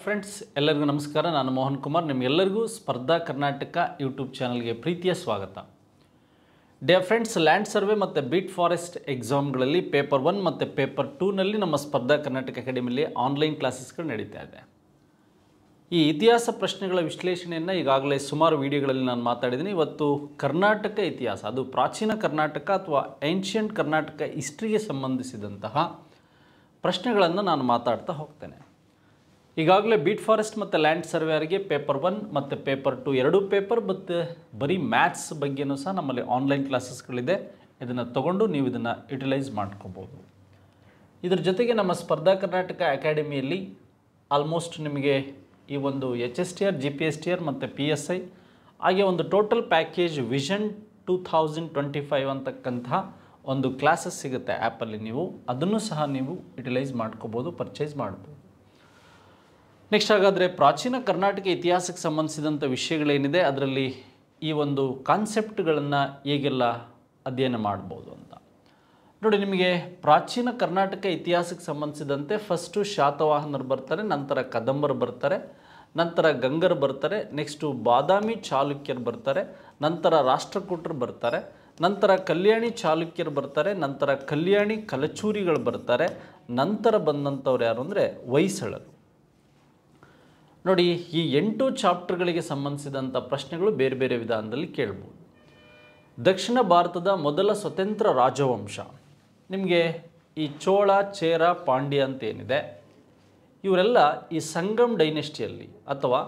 Friends ಎಲ್ಲರಿಗೂ ನಮಸ್ಕಾರ. ನಾನು ಮೋಹನ್ ಕುಮಾರ್. ನಿಮಗೆಲ್ಲರಿಗೂ ಸ್ಪರ್ಧಾ ಕರ್ನಾಟಕ ಯೂಟ್ಯೂಬ್ ಚಾನಲ್ಗೆ ಪ್ರೀತಿಯ ಸ್ವಾಗತ. ಡಿಯರ್ ಫ್ರೆಂಡ್ಸ್, ಲ್ಯಾಂಡ್ ಸರ್ವೆ ಮತ್ತು ಬೀಟ್ ಫಾರೆಸ್ಟ್ ಎಕ್ಸಾಮ್ಗಳಲ್ಲಿ ಪೇಪರ್ 1 ಮತ್ತು ಪೇಪರ್ 2ನಲ್ಲಿ ನಮ್ಮ ಸ್ಪರ್ಧಾ ಕರ್ನಾಟಕ ಅಕಾಡೆಮಿಯಲ್ಲಿ ಆನ್ಲೈನ್ ಕ್ಲಾಸಸ್ಗಳು ನಡೀತಾ ಇದೆ. ಈ ಇತಿಹಾಸ ಪ್ರಶ್ನೆಗಳ ವಿಶ್ಲೇಷಣೆಯನ್ನು ಈಗಾಗಲೇ ಸುಮಾರು ವಿಡಿಯೋಗಳಲ್ಲಿ ನಾನು ಮಾತಾಡಿದ್ದೀನಿ. ಇವತ್ತು ಕರ್ನಾಟಕ ಇತಿಹಾಸ, ಅದು ಪ್ರಾಚೀನ ಕರ್ನಾಟಕ ಅಥವಾ ಏನ್ಷಿಯಂಟ್ ಕರ್ನಾಟಕ ಹಿಸ್ಟ್ರಿಗೆ ಸಂಬಂಧಿಸಿದಂತಹ ಪ್ರಶ್ನೆಗಳನ್ನು ನಾನು ಮಾತಾಡ್ತಾ ಹೋಗ್ತೇನೆ. ಈಗಾಗಲೇ ಬೀಟ್ ಫಾರೆಸ್ಟ್ ಮತ್ತು ಲ್ಯಾಂಡ್ ಸರ್ವೇಯರ್ಗೆ ಪೇಪರ್ 1 ಮತ್ತು ಪೇಪರ್ 2 ಎರಡೂ ಪೇಪರ್ ಮತ್ತು ಬರೀ ಮ್ಯಾಥ್ಸ್ ಬಗ್ಗೆಯೂ ಸಹ ನಮ್ಮಲ್ಲಿ ಆನ್ಲೈನ್ ಕ್ಲಾಸಸ್ಗಳಿದೆ. ಇದನ್ನು ತೊಗೊಂಡು ನೀವು ಇದನ್ನು ಯುಟಿಲೈಸ್ ಮಾಡ್ಕೋಬೋದು. ಇದರ ಜೊತೆಗೆ ನಮ್ಮ ಸ್ಪರ್ಧಾ ಕರ್ನಾಟಕ ಅಕಾಡೆಮಿಯಲ್ಲಿ ಆಲ್ಮೋಸ್ಟ್ ನಿಮಗೆ ಈ ಒಂದು HSTR, GPSTR ಮತ್ತು PSI ಹಾಗೆ ಒಂದು ಟೋಟಲ್ ಪ್ಯಾಕೇಜ್ ವಿಷನ್ 2025 ಅಂತಕ್ಕಂತಹ ಒಂದು ಕ್ಲಾಸಸ್ ಸಿಗುತ್ತೆ ಆ್ಯಪಲ್ಲಿ. ನೀವು ಅದನ್ನು ಸಹ ನೀವು ಯುಟಿಲೈಸ್ ಮಾಡ್ಕೋಬೋದು, ಪರ್ಚೇಸ್ ಮಾಡ್ಬೋದು. ನೆಕ್ಸ್ಟ್ ಹಾಗಾದರೆ ಪ್ರಾಚೀನ ಕರ್ನಾಟಕ ಇತಿಹಾಸಕ್ಕೆ ಸಂಬಂಧಿಸಿದಂಥ ವಿಷಯಗಳೇನಿದೆ ಅದರಲ್ಲಿ ಈ ಒಂದು ಕಾನ್ಸೆಪ್ಟ್ಗಳನ್ನು ಹೇಗೆಲ್ಲ ಅಧ್ಯಯನ ಮಾಡ್ಬೋದು ಅಂತ ನೋಡಿ. ನಿಮಗೆ ಪ್ರಾಚೀನ ಕರ್ನಾಟಕ ಇತಿಹಾಸಕ್ಕೆ ಸಂಬಂಧಿಸಿದಂತೆ ಫಸ್ಟು ಶಾತವಾಹನರು ಬರ್ತಾರೆ, ನಂತರ ಕದಂಬರು ಬರ್ತಾರೆ, ನಂತರ ಗಂಗರು ಬರ್ತಾರೆ, ನೆಕ್ಸ್ಟು ಬಾದಾಮಿ ಚಾಲುಕ್ಯರು ಬರ್ತಾರೆ, ನಂತರ ರಾಷ್ಟ್ರಕೂಟರು ಬರ್ತಾರೆ, ನಂತರ ಕಲ್ಯಾಣಿ ಚಾಲುಕ್ಯರು ಬರ್ತಾರೆ, ನಂತರ ಕಲ್ಯಾಣಿ ಕಲಚೂರಿಗಳು ಬರ್ತಾರೆ, ನಂತರ ಬಂದಂಥವ್ರು ಯಾರು ಅಂದರೆ ಹೊಯ್ಸಳರು. ನೋಡಿ, ಈ 8 ಚಾಪ್ಟರ್ಗಳಿಗೆ ಸಂಬಂಧಿಸಿದಂಥ ಪ್ರಶ್ನೆಗಳು ಬೇರೆ ಬೇರೆ ವಿಧಾನದಲ್ಲಿ ಕೇಳ್ಬೋದು. ದಕ್ಷಿಣ ಭಾರತದ ಮೊದಲ ಸ್ವತಂತ್ರ ರಾಜವಂಶ ನಿಮಗೆ ಈ ಚೋಳ, ಚೇರ, ಪಾಂಡ್ಯ ಅಂತ ಏನಿದೆ, ಇವರೆಲ್ಲ ಈ ಸಂಗಮ್ ಡೈನೆಸ್ಟಿಯಲ್ಲಿ ಅಥವಾ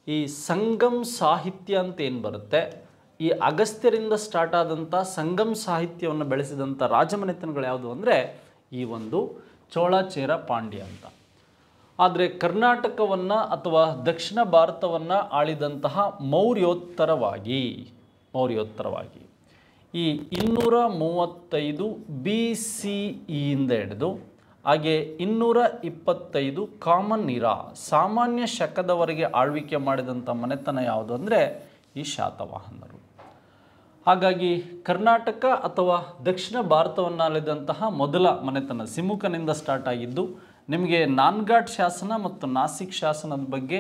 ಈ ಸಂಗಮ್ ಸಾಹಿತ್ಯ ಅಂತ ಏನು ಬರುತ್ತೆ, ಈ ಅಗಸ್ತ್ಯರಿಂದ ಸ್ಟಾರ್ಟ್ ಆದಂಥ ಸಂಗಮ್ ಸಾಹಿತ್ಯವನ್ನು ಬೆಳೆಸಿದಂಥ ರಾಜಮನೆತನಗಳು ಯಾವುದು ಅಂದರೆ ಈ ಒಂದು ಚೋಳ, ಚೇರ, ಪಾಂಡ್ಯ ಅಂತ. ಆದರೆ ಕರ್ನಾಟಕವನ್ನು ಅಥವಾ ದಕ್ಷಿಣ ಭಾರತವನ್ನು ಆಳಿದಂತಹ ಮೌರ್ಯೋತ್ತರವಾಗಿ ಈ 235 BCEಯಿಂದ ಹಿಡಿದು ಹಾಗೆ 225 ಕಾಮನ್ ಇರಾ ಸಾಮಾನ್ಯ ಶಕದವರೆಗೆ ಆಳ್ವಿಕೆ ಮಾಡಿದಂಥ ಮನೆತನ ಯಾವುದು ಅಂದರೆ ಈ ಶಾತವಾಹನರು. ಹಾಗಾಗಿ ಕರ್ನಾಟಕ ಅಥವಾ ದಕ್ಷಿಣ ಭಾರತವನ್ನು ಆಳಿದಂತಹ ಮೊದಲ ಮನೆತನ ಸಿಮುಕನಿಂದ ಸ್ಟಾರ್ಟ್ ಆಗಿದ್ದು. ನಿಮಗೆ ನಾನ್ಘಾಟ್ ಶಾಸನ ಮತ್ತು ನಾಸಿಕ್ ಶಾಸನದ ಬಗ್ಗೆ,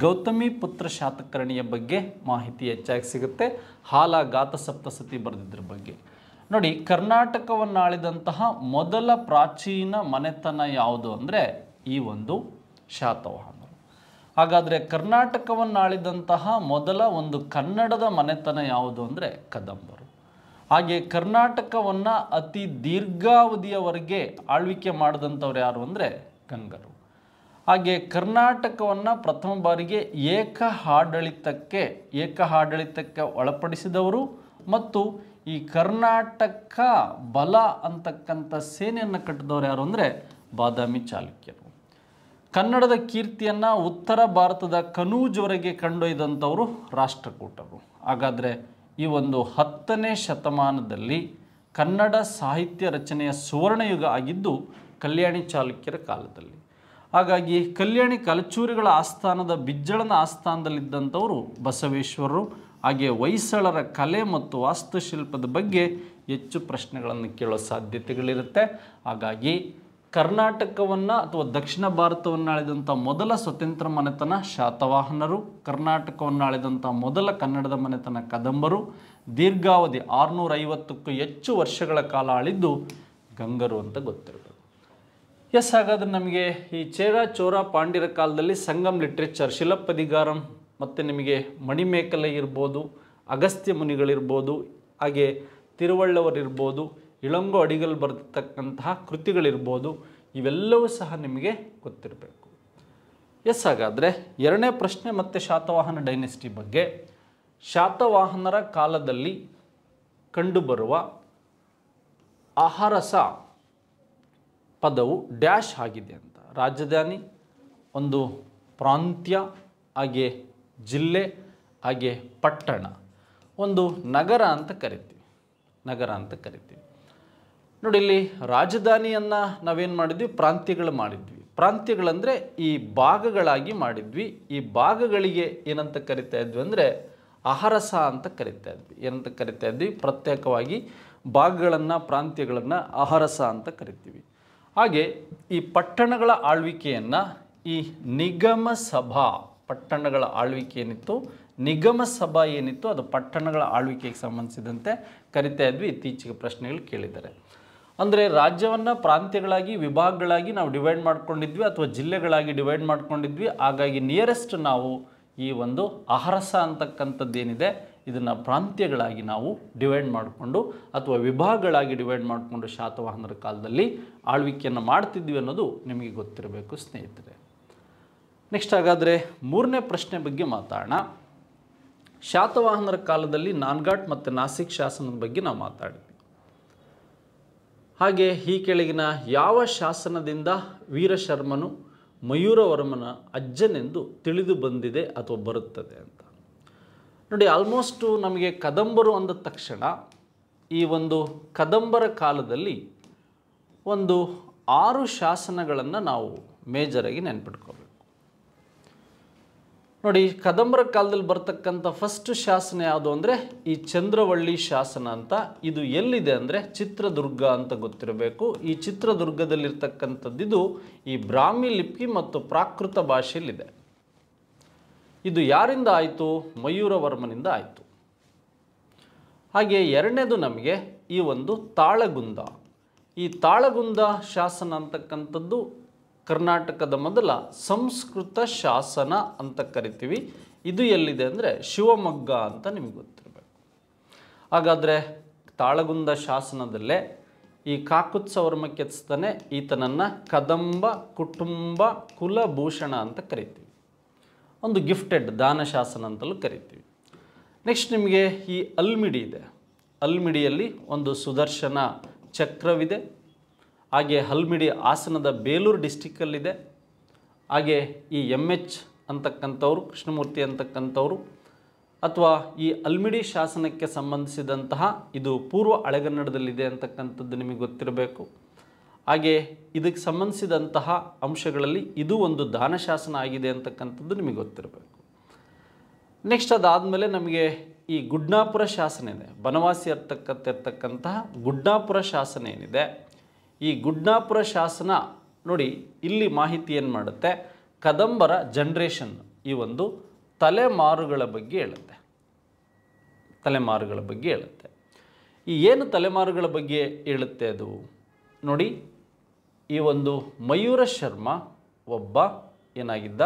ಗೌತಮಿ ಪುತ್ರ ಶಾತಕರ್ಣಿಯ ಬಗ್ಗೆ ಮಾಹಿತಿ ಹೆಚ್ಚಾಗಿ ಸಿಗುತ್ತೆ. ಹಾಲ ಗಾತ ಸಪ್ತಸತಿ ಬರೆದಿದ್ರ ಬಗ್ಗೆ ನೋಡಿ. ಕರ್ನಾಟಕವನ್ನು ಆಳಿದಂತಹ ಮೊದಲ ಪ್ರಾಚೀನ ಮನೆತನ ಯಾವುದು ಅಂದರೆ ಈ ಒಂದು ಶಾತವಾಹನರು. ಹಾಗಾದರೆ ಕರ್ನಾಟಕವನ್ನು ಆಳಿದಂತಹ ಮೊದಲ ಒಂದು ಕನ್ನಡದ ಮನೆತನ ಯಾವುದು ಅಂದರೆ ಕದಂಬರು. ಹಾಗೆ ಕರ್ನಾಟಕವನ್ನು ಅತಿ ದೀರ್ಘಾವಧಿಯವರೆಗೆ ಆಳ್ವಿಕೆ ಮಾಡಿದಂಥವ್ರು ಯಾರು ಅಂದರೆ ಗಂಗರು. ಹಾಗೆ ಕರ್ನಾಟಕವನ್ನು ಪ್ರಥಮ ಬಾರಿಗೆ ಏಕ ಆಡಳಿತಕ್ಕೆ ಒಳಪಡಿಸಿದವರು ಮತ್ತು ಈ ಕರ್ನಾಟಕ ಬಲ ಅಂತಕ್ಕಂಥ ಸೇನೆಯನ್ನು ಕಟ್ಟಿದವರು ಯಾರು ಅಂದರೆ ಬಾದಾಮಿ ಚಾಲುಕ್ಯರು. ಕನ್ನಡದ ಕೀರ್ತಿಯನ್ನು ಉತ್ತರ ಭಾರತದ ಕನೂಜ್ವರೆಗೆ ಕೊಂಡೊಯ್ದಂಥವರು ರಾಷ್ಟ್ರಕೂಟರು. ಹಾಗಾದರೆ ಈ ಒಂದು 10ನೇ ಶತಮಾನದಲ್ಲಿ ಕನ್ನಡ ಸಾಹಿತ್ಯ ರಚನೆಯ ಸುವರ್ಣಯುಗ ಆಗಿದ್ದು ಕಲ್ಯಾಣಿ ಚಾಲುಕ್ಯರ ಕಾಲದಲ್ಲಿ. ಹಾಗಾಗಿ ಕಲ್ಯಾಣಿ ಕಲಚೂರಿಗಳ ಆಸ್ಥಾನದ ಬಿಜ್ಜಳನ ಆಸ್ಥಾನದಲ್ಲಿದ್ದಂಥವರು ಬಸವೇಶ್ವರರು. ಹಾಗೆ ಹೊಯ್ಸಳರ ಕಲೆ ಮತ್ತು ವಾಸ್ತುಶಿಲ್ಪದ ಬಗ್ಗೆ ಹೆಚ್ಚು ಪ್ರಶ್ನೆಗಳನ್ನು ಕೇಳೋ ಸಾಧ್ಯತೆಗಳಿರುತ್ತೆ. ಹಾಗಾಗಿ ಕರ್ನಾಟಕವನ್ನು ಅಥವಾ ದಕ್ಷಿಣ ಭಾರತವನ್ನು ಆಳಿದಂಥ ಮೊದಲ ಸ್ವತಂತ್ರ ಮನೆತನ ಶಾತವಾಹನರು, ಕರ್ನಾಟಕವನ್ನು ಆಳಿದಂಥ ಮೊದಲ ಕನ್ನಡದ ಮನೆತನ ಕದಂಬರು, ದೀರ್ಘಾವಧಿ 650ಕ್ಕೂ ಹೆಚ್ಚು ವರ್ಷಗಳ ಕಾಲ ಆಳಿದ್ದು ಗಂಗರು ಅಂತ ಗೊತ್ತಿರಬೇಕು. ಎಸ್, ಹಾಗಾದರೆ ನಮಗೆ ಈ ಚೇರ, ಚೋರ, ಪಾಂಡ್ಯರ ಕಾಲದಲ್ಲಿ ಸಂಗಮ್ ಲಿಟ್ರೇಚರ್, ಶಿಲಪ್ಪದಿಗಾರಂ ಮತ್ತು ನಿಮಗೆ ಮಣಿಮೇಕಲೆ ಇರ್ಬೋದು, ಅಗಸ್ತ್ಯ ಮುನಿಗಳಿರ್ಬೋದು, ಹಾಗೆ ತಿರುವಳ್ಳವರಿರ್ಬೋದು, ಇಳಂಗೋ ಅಡಿಗಲ್ ಬರೆದಿರ್ತಕ್ಕಂತಹ ಕೃತಿಗಳಿರ್ಬೋದು, ಇವೆಲ್ಲವೂ ಸಹ ನಿಮಗೆ ಗೊತ್ತಿರಬೇಕು. ಎಸ್, ಹಾಗಾದರೆ 2ನೇ ಪ್ರಶ್ನೆ ಮತ್ತು ಶಾತವಾಹನ ಡೈನೆಸ್ಟಿ ಬಗ್ಗೆ. ಶಾತವಾಹನರ ಕಾಲದಲ್ಲಿ ಕಂಡುಬರುವ ಅಹರಸ ಪದವು ಡ್ಯಾಶ್ ಆಗಿದೆ ಅಂತ. ರಾಜಧಾನಿ, ಒಂದು ಪ್ರಾಂತ್ಯ, ಹಾಗೆ ಜಿಲ್ಲೆ, ಹಾಗೆ ಪಟ್ಟಣ, ಒಂದು ನಗರ ಅಂತ ಕರಿತೀವಿ. ನೋಡಿ, ಇಲ್ಲಿ ರಾಜಧಾನಿಯನ್ನು ನಾವೇನು ಮಾಡಿದ್ವಿ, ಪ್ರಾಂತ್ಯಗಳು ಮಾಡಿದ್ವಿ. ಪ್ರಾಂತ್ಯಗಳಂದರೆ ಈ ಭಾಗಗಳಾಗಿ ಮಾಡಿದ್ವಿ. ಈ ಭಾಗಗಳಿಗೆ ಏನಂತ ಕರಿತಾ ಇದ್ವಿ ಅಂದರೆ ಅಹರಸ ಅಂತ ಕರಿತಾ ಇದ್ವಿ. ಏನಂತ ಕರಿತಾ ಇದ್ವಿ, ಪ್ರತ್ಯೇಕವಾಗಿ ಭಾಗಗಳನ್ನು, ಪ್ರಾಂತ್ಯಗಳನ್ನು ಅಹರಸ ಅಂತ ಕರಿತೀವಿ. ಹಾಗೆ ಈ ಪಟ್ಟಣಗಳ ಆಳ್ವಿಕೆಯನ್ನು ಈ ನಿಗಮ ಸಭಾ ಪಟ್ಟಣಗಳ ಆಳ್ವಿಕೆ ಏನಿತ್ತು, ನಿಗಮ ಸಭಾ ಏನಿತ್ತು ಅದು ಪಟ್ಟಣಗಳ ಆಳ್ವಿಕೆಗೆ ಸಂಬಂಧಿಸಿದಂತೆ ಕರಿತಾ ಇದ್ವಿ. ಇತ್ತೀಚೆಗೆ ಪ್ರಶ್ನೆಗಳು ಕೇಳಿದ್ದಾರೆ. ಅಂದರೆ ರಾಜ್ಯವನ್ನು ಪ್ರಾಂತ್ಯಗಳಾಗಿ ವಿಭಾಗಗಳಾಗಿ ನಾವು ಡಿವೈಡ್ ಮಾಡ್ಕೊಂಡಿದ್ವಿ ಅಥವಾ ಜಿಲ್ಲೆಗಳಾಗಿ ಡಿವೈಡ್ ಮಾಡ್ಕೊಂಡಿದ್ವಿ. ಹಾಗಾಗಿ ನಿಯರೆಸ್ಟ್ ನಾವು ಈ ಒಂದು ಅಹರಸ ಅಂತಕ್ಕಂಥದ್ದೇನಿದೆ ಇದನ್ನು ಪ್ರಾಂತ್ಯಗಳಾಗಿ ನಾವು ಡಿವೈಡ್ ಮಾಡಿಕೊಂಡು ಅಥವಾ ವಿಭಾಗಗಳಾಗಿ ಡಿವೈಡ್ ಮಾಡಿಕೊಂಡು ಶಾತವಾಹನರ ಕಾಲದಲ್ಲಿ ಆಳ್ವಿಕೆಯನ್ನು ಮಾಡ್ತಿದ್ವಿ ಅನ್ನೋದು ನಿಮಗೆ ಗೊತ್ತಿರಬೇಕು ಸ್ನೇಹಿತರೆ. ನೆಕ್ಸ್ಟ್ ಹಾಗಾದರೆ ಮೂರನೇ ಪ್ರಶ್ನೆ ಬಗ್ಗೆ ಮಾತಾಡೋಣ. ಶಾತವಾಹನರ ಕಾಲದಲ್ಲಿ ನಾನ್ಘಾಟ್ ಮತ್ತು ನಾಸಿಕ್ ಶಾಸನದ ಬಗ್ಗೆ ನಾವು ಮಾತಾಡಿದ್ವಿ. ಹಾಗೆ ಈ ಕೆಳಗಿನ ಯಾವ ಶಾಸನದಿಂದ ವೀರಶರ್ಮನು ಮಯೂರವರ್ಮನ ಅಜ್ಜನೆಂದು ತಿಳಿದು ಬಂದಿದೆ ಅಥವಾ ಬರುತ್ತದೆ ಅಂತ ನೋಡಿ. ಆಲ್ಮೋಸ್ಟು ನಮಗೆ ಕದಂಬರು ಅಂದ ತಕ್ಷಣ ಈ ಒಂದು ಕದಂಬರ ಕಾಲದಲ್ಲಿ ಒಂದು 6 ಶಾಸನಗಳನ್ನು ನಾವು ಮೇಜರಾಗಿ ನೆನ್ಪಿಟ್ಕೋಬೇಕು ನೋಡಿ. ಕದಂಬರ ಕಾಲದಲ್ಲಿ ಬರ್ತಕ್ಕಂಥ ಫಸ್ಟ್ ಶಾಸನ ಯಾವುದು ಅಂದರೆ ಈ ಚಂದ್ರವಳ್ಳಿ ಶಾಸನ ಅಂತ. ಇದು ಎಲ್ಲಿದೆ ಅಂದರೆ ಚಿತ್ರದುರ್ಗ ಅಂತ ಗೊತ್ತಿರಬೇಕು. ಈ ಚಿತ್ರದುರ್ಗದಲ್ಲಿರ್ತಕ್ಕಂಥದ್ದು ಈ ಬ್ರಾಹ್ಮಿ ಲಿಪಿ ಮತ್ತು ಪ್ರಾಕೃತ ಭಾಷೆಯಲ್ಲಿದೆ. ಇದು ಯಾರಿಂದ ಆಯಿತು? ಮಯೂರವರ್ಮನಿಂದ ಆಯಿತು. ಹಾಗೆ ಎರಡನೇದು ನಮಗೆ ಈ ಒಂದು ತಾಳಗುಂದ. ಈ ತಾಳಗುಂದ ಶಾಸನ ಅಂತಕ್ಕಂಥದ್ದು ಕರ್ನಾಟಕದ ಮೊದಲ ಸಂಸ್ಕೃತ ಶಾಸನ ಅಂತ ಕರಿತೀವಿ. ಇದು ಎಲ್ಲಿದೆ ಅಂದರೆ ಶಿವಮೊಗ್ಗ ಅಂತ ನಿಮಗೆ ಗೊತ್ತಿರಬೇಕು. ಹಾಗಾದರೆ ತಾಳಗುಂದ ಶಾಸನದಲ್ಲೇ ಈ ಕಾಕುತ್ಸವರ್ಮ ಕೆತ್ತಿಸ್ತಾನೆ, ಈತನನ್ನು ಕದಂಬ ಕುಟುಂಬ ಕುಲಭೂಷಣ ಅಂತ ಕರಿತೀವಿ. ಒಂದು ಗಿಫ್ಟೆಡ್ ದಾನ ಶಾಸನ ಅಂತಲೂ ಕರಿತೀವಿ. ನೆಕ್ಸ್ಟ್ ನಿಮಗೆ ಈ ಅಲ್ಮಿಡಿ ಇದೆ. ಅಲ್ಮಿಡಿಯಲ್ಲಿ ಒಂದು ಸುದರ್ಶನ ಚಕ್ರವಿದೆ. ಹಾಗೆ ಹಲ್ಮಿಡಿ ಹಾಸನದ ಬೇಲೂರು ಡಿಸ್ಟಿಕ್ಕಲ್ಲಿದೆ. ಹಾಗೆ ಈ MH ಅಂತಕ್ಕಂಥವ್ರು ಕೃಷ್ಣಮೂರ್ತಿ ಅಂತಕ್ಕಂಥವ್ರು ಅಥವಾ ಈ ಅಲ್ಮಿಡಿ ಶಾಸನಕ್ಕೆ ಸಂಬಂಧಿಸಿದಂತಹ ಇದು ಪೂರ್ವ ಹಳೆಗನ್ನಡದಲ್ಲಿದೆ ಅಂತಕ್ಕಂಥದ್ದು ನಿಮಗೆ ಗೊತ್ತಿರಬೇಕು. ಹಾಗೆ ಇದಕ್ಕೆ ಸಂಬಂಧಿಸಿದಂತಹ ಅಂಶಗಳಲ್ಲಿ ಇದು ಒಂದು ದಾನ ಶಾಸನ ಆಗಿದೆ ಅಂತಕ್ಕಂಥದ್ದು ನಿಮಗೆ ಗೊತ್ತಿರಬೇಕು. ನೆಕ್ಸ್ಟ್ ಅದಾದಮೇಲೆ ನಮಗೆ ಈ ಗುಡ್ನಾಪುರ ಶಾಸನ ಇದೆ. ಬನವಾಸಿ ಇರ್ತಕ್ಕಂತಹ ಗುಡ್ನಾಪುರ ಶಾಸನ ಏನಿದೆ, ಈ ಗುಡ್ನಾಪುರ ಶಾಸನ ನೋಡಿ ಇಲ್ಲಿ ಮಾಹಿತಿ ಏನು ಮಾಡುತ್ತೆ, ಕದಂಬರ ಜನ್ರೇಷನ್ ಈ ಒಂದು ತಲೆಮಾರುಗಳ ಬಗ್ಗೆ ಹೇಳುತ್ತೆ. ತಲೆಮಾರುಗಳ ಬಗ್ಗೆ ಹೇಳುತ್ತೆ. ಈ ಏನು ತಲೆಮಾರುಗಳ ಬಗ್ಗೆ ಹೇಳುತ್ತೆ ಅದು ನೋಡಿ, ಈ ಒಂದು ಮಯೂರ ಶರ್ಮ ಒಬ್ಬ ಏನಾಗಿದ್ದ,